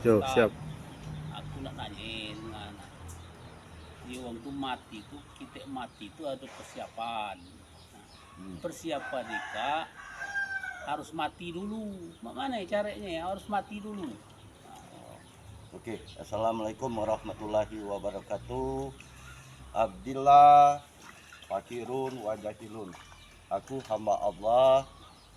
Yo, Ustaz, siap. aku nak nanyain, di waktu mati itu, kita mati itu ada persiapan. Nah, persiapan Dika harus mati dulu. Mana ya caranya ya? Harus mati dulu. Oke, assalamualaikum warahmatullahi wabarakatuh. Abdillah fakirun wajahilun. Aku hamba Allah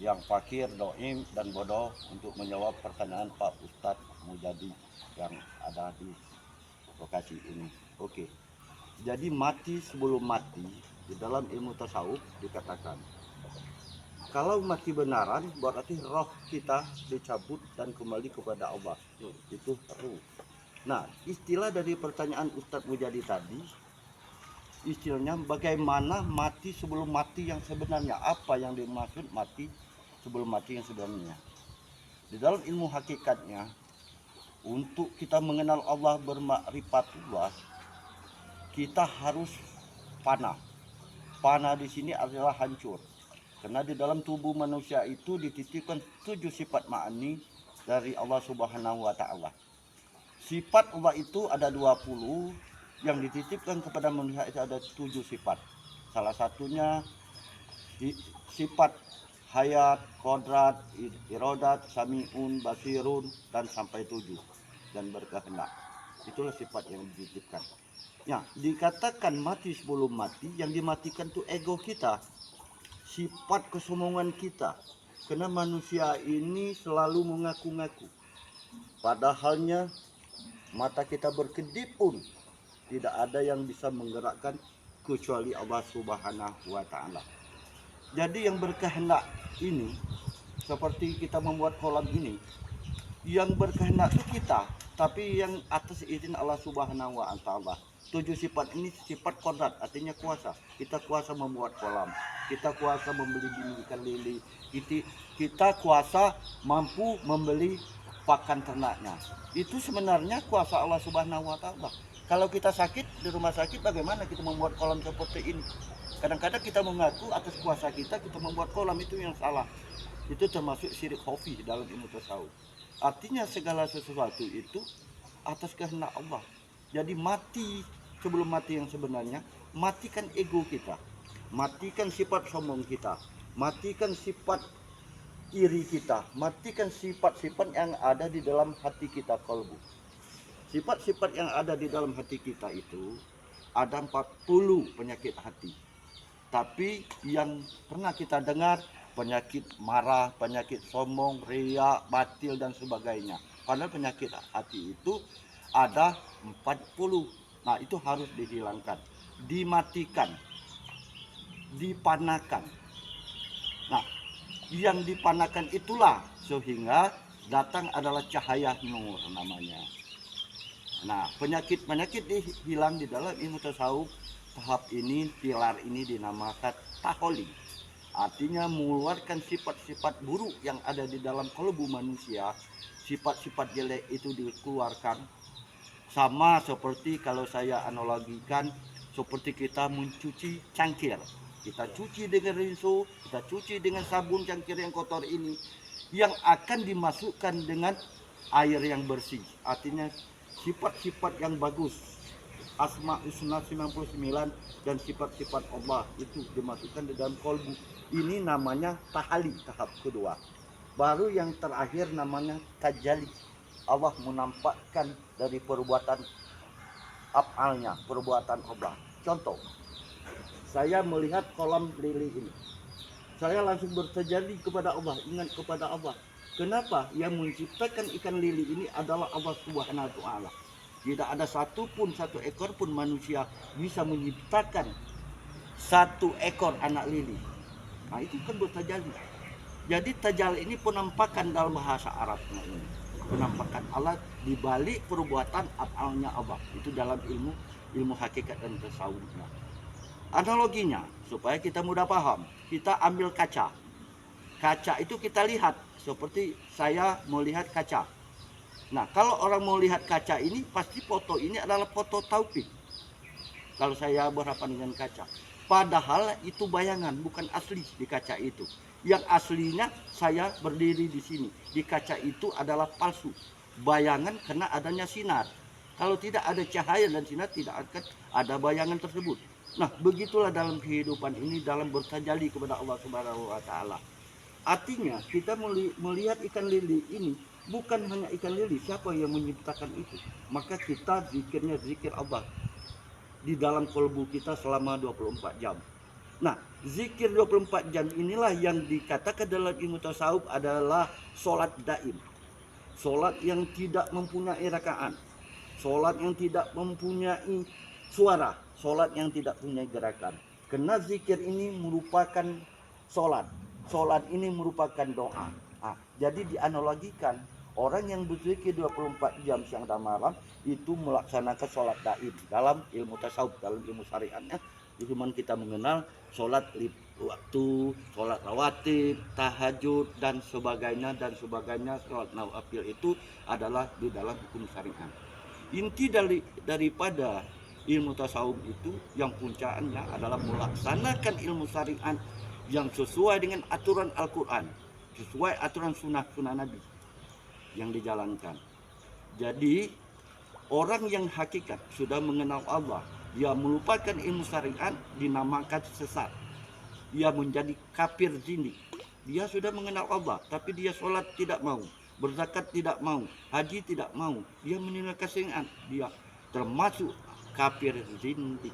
yang fakir, doim, dan bodoh untuk menjawab pertanyaan Pak Ustadz Mujadi yang ada di lokasi ini. Oke, jadi mati sebelum mati di dalam ilmu tasawuf dikatakan kalau mati benaran berarti roh kita dicabut dan kembali kepada Allah. Itu ruh. Nah, istilah dari pertanyaan Ustadz Mujadi tadi, istilahnya bagaimana mati sebelum mati yang sebenarnya. Apa yang dimaksud mati sebelum mati yang sebenarnya. Di dalam ilmu hakikatnya, untuk kita mengenal Allah bermakrifatullah, kita harus panah. Panah di sini adalah hancur. Karena di dalam tubuh manusia itu dititipkan 7 sifat ma'ani dari Allah Subhanahu wa taala. Sifat Allah itu ada 20, yang dititipkan kepada manusia itu ada 7 sifat. Salah satunya sifat hayat, kodrat, irodat, samiun, basirun, dan sampai 7. Dan berkehendak. Itulah sifat yang dititipkan. Ya, dikatakan mati sebelum mati, yang dimatikan itu ego kita. Sifat kesombongan kita. Karena manusia ini selalu mengaku-ngaku. Padahalnya mata kita berkedip pun tidak ada yang bisa menggerakkan kecuali Allah Subhanahu wa taala. Jadi yang berkehendak ini seperti kita membuat kolam ini, yang berkehendak itu kita, tapi yang atas izin Allah Subhanahu wa taala. 7 sifat ini sifat kodrat, artinya kuasa. Kita kuasa membuat kolam, kita kuasa membeli bini ikan lili, kita kuasa mampu membeli pakan ternaknya. Itu sebenarnya kuasa Allah Subhanahu wa taala. Kalau kita sakit di rumah sakit, bagaimana kita membuat kolam seperti ini? Kadang-kadang kita mengaku atas kuasa kita membuat kolam, itu yang salah. Itu termasuk syirik khafi dalam ilmu tasawuf. Artinya segala sesuatu itu atas kehendak Allah. Jadi mati sebelum mati yang sebenarnya, matikan ego kita, matikan sifat sombong kita, matikan sifat iri kita, matikan sifat-sifat yang ada di dalam hati kita, kalbu. Sifat-sifat yang ada di dalam hati kita itu ada 40 penyakit hati. Tapi yang pernah kita dengar, penyakit marah, penyakit sombong, riya, batil, dan sebagainya. Padahal penyakit hati itu ada 40. Nah, itu harus dihilangkan, dimatikan, dipanakan. Nah, yang dipanakan itulah sehingga datang adalah cahaya nur namanya. Nah, penyakit-penyakit dihilang di dalam ilmu tasawuf. Tahap ini, pilar ini dinamakan taholi. Artinya mengeluarkan sifat-sifat buruk yang ada di dalam kalbu manusia. Sifat-sifat jelek itu dikeluarkan. Sama seperti kalau saya analogikan, seperti kita mencuci cangkir. Kita cuci dengan rinso, kita cuci dengan sabun cangkir yang kotor ini, yang akan dimasukkan dengan air yang bersih. Artinya sifat-sifat yang bagus, Asma Husna 99 dan sifat-sifat Allah itu dimasukkan di dalam kolbu. Ini namanya tahali, tahap kedua. Baru yang terakhir namanya tajali. Allah menampakkan dari perbuatan afalnya, perbuatan Allah. Contoh, saya melihat kolam lili ini, saya langsung bertajalli kepada Allah, ingat kepada Allah. Kenapa? Yang menciptakan ikan lili ini adalah Allah Subhanahu wa taala. Tidak ada satu ekor pun manusia bisa menciptakan 1 ekor anak lili. Nah, itu kan bertajalli. Jadi tajal ini penampakan dalam bahasa Arabnya ini. Penampakan Allah di balik perbuatan afalnya Allah. Itu dalam ilmu hakikat dan tasawufnya. Analoginya supaya kita mudah paham, kita ambil kaca. Kaca itu kita lihat, seperti saya mau lihat kaca. Nah, kalau orang mau lihat kaca ini, pasti foto ini adalah foto Taufik. Kalau saya berhadapan dengan kaca. Padahal itu bayangan, bukan asli di kaca itu. Yang aslinya saya berdiri di sini. Di kaca itu adalah palsu. bayangan karena adanya sinar. Kalau tidak ada cahaya dan sinar, tidak akan ada bayangan tersebut. Nah, begitulah dalam kehidupan ini, dalam bertajalli kepada Allah Subhanahu wa taala. Artinya kita melihat ikan lili ini bukan hanya ikan lili, siapa yang menciptakan itu? Maka kita zikirnya zikir Allah di dalam kolbu kita selama 24 jam. Nah, zikir 24 jam inilah yang dikatakan dalam ilmu tasawuf adalah sholat daim. Sholat yang tidak mempunyai rakaat, sholat yang tidak mempunyai suara, sholat yang tidak punya gerakan. Karena zikir ini merupakan sholat, sholat ini merupakan doa. Jadi dianalogikan, orang yang berzikir 24 jam siang dan malam itu melaksanakan sholat daim dalam ilmu tasawuf, dalam ilmu syariatnya. Cuman kita mengenal sholat waktu, sholat rawatib, tahajud dan sebagainya, sholat nawafil itu adalah di dalam hukum syariat. Inti daripada ilmu tasawuf itu yang puncaknya adalah melaksanakan ilmu syariat yang sesuai dengan aturan Al-Quran, sesuai aturan sunnah Nabi yang dijalankan. Jadi orang yang hakikat sudah mengenal Allah, dia melupakan ilmu syariat, dinamakan sesat. Dia menjadi kafir zindik. Dia sudah mengenal Allah, tapi dia sholat tidak mau, berzakat tidak mau, haji tidak mau. Dia meninggalkan syariat, dia termasuk kafir zindik,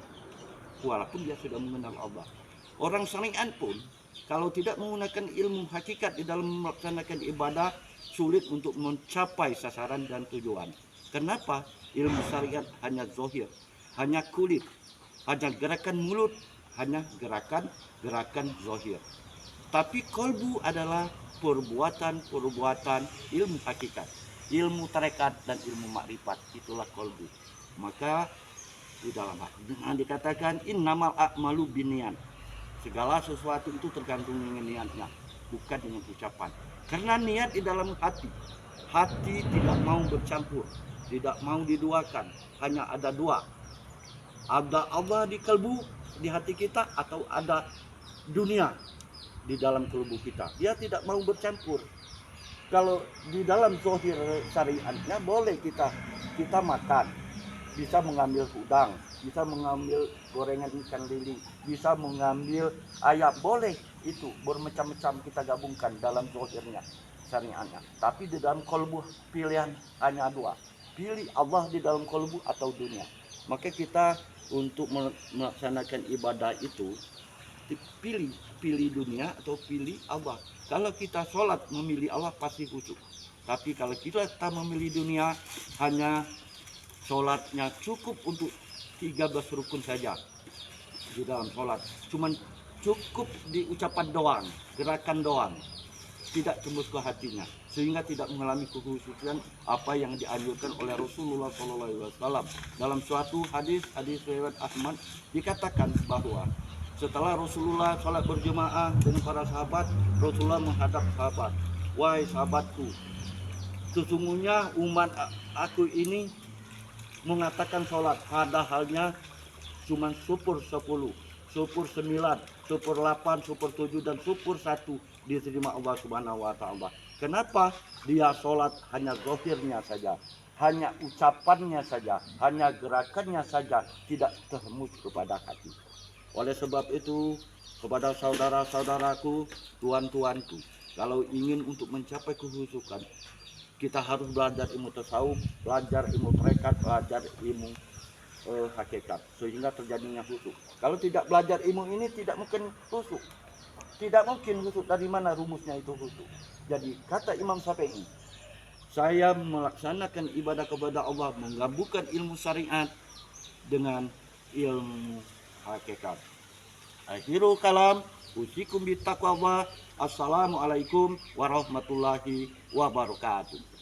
walaupun dia sudah mengenal Allah. Orang syariat pun kalau tidak menggunakan ilmu hakikat di dalam melaksanakan ibadah, sulit untuk mencapai sasaran dan tujuan. Kenapa? Ilmu syariat hanya zahir, hanya kulit, hanya gerakan mulut, hanya gerakan zahir. Tapi kolbu adalah perbuatan ilmu hakikat, ilmu tarekat dan ilmu makrifat. Itulah kolbu. Maka di dalam hadis dikatakan innamal a'malu binniyan. Segala sesuatu itu tergantung dengan niatnya, bukan dengan ucapan. Karena niat di dalam hati. Hati tidak mau bercampur, tidak mau diduakan. Hanya ada dua. Ada Allah di kalbu, di hati kita, atau ada dunia di dalam kalbu kita. Dia tidak mau bercampur. Kalau di dalam zahir syariatnya boleh kita makan, bisa mengambil udang, bisa mengambil gorengan ikan lili, bisa mengambil ayam, boleh. Itu bermacam-macam kita gabungkan dalam zahirnya, syariatnya. Tapi di dalam kolbu pilihan hanya dua, pilih Allah di dalam kolbu atau dunia. Maka kita untuk melaksanakan ibadah itu pilih dunia atau pilih Allah. Kalau kita sholat memilih Allah pasti khusyuk. Tapi kalau kita memilih dunia, hanya sholatnya cukup untuk 13 rukun saja di dalam sholat. Cuman cukup di ucapan doang, gerakan doang, tidak tembus ke hatinya, sehingga tidak mengalami kekhusyukan apa yang dianjurkan oleh Rasulullah SAW. Dalam suatu hadis riwayat Ahmad dikatakan bahwa setelah Rasulullah sholat berjemaah dengan para sahabat, Rasulullah menghadap sahabat, wahai sahabatku, sesungguhnya umat aku ini mengatakan sholat, padahalnya cuma 10, 9, 8, 7 dan 1 diterima Allah Subhanahu wa taala. Kenapa? Dia sholat hanya zahirnya saja, hanya ucapannya saja, hanya gerakannya saja, tidak terhembus kepada hati. Oleh sebab itu, kepada saudara-saudaraku, tuan-tuanku, kalau ingin untuk mencapai kehusukan, kita harus belajar ilmu tasawuf, belajar ilmu tarekat, belajar ilmu hakikat, sehingga terjadinya khusyuk. Kalau tidak belajar ilmu ini, tidak mungkin khusyuk. Tidak mungkin khusyuk. Dari mana rumusnya itu khusyuk? Jadi kata Imam Syafi'i, saya melaksanakan ibadah kepada Allah, menggabungkan ilmu syariat dengan ilmu hakikat. Akhirul kalam, usikum bitaqwa. Assalamualaikum warahmatullahi wabarakatuh.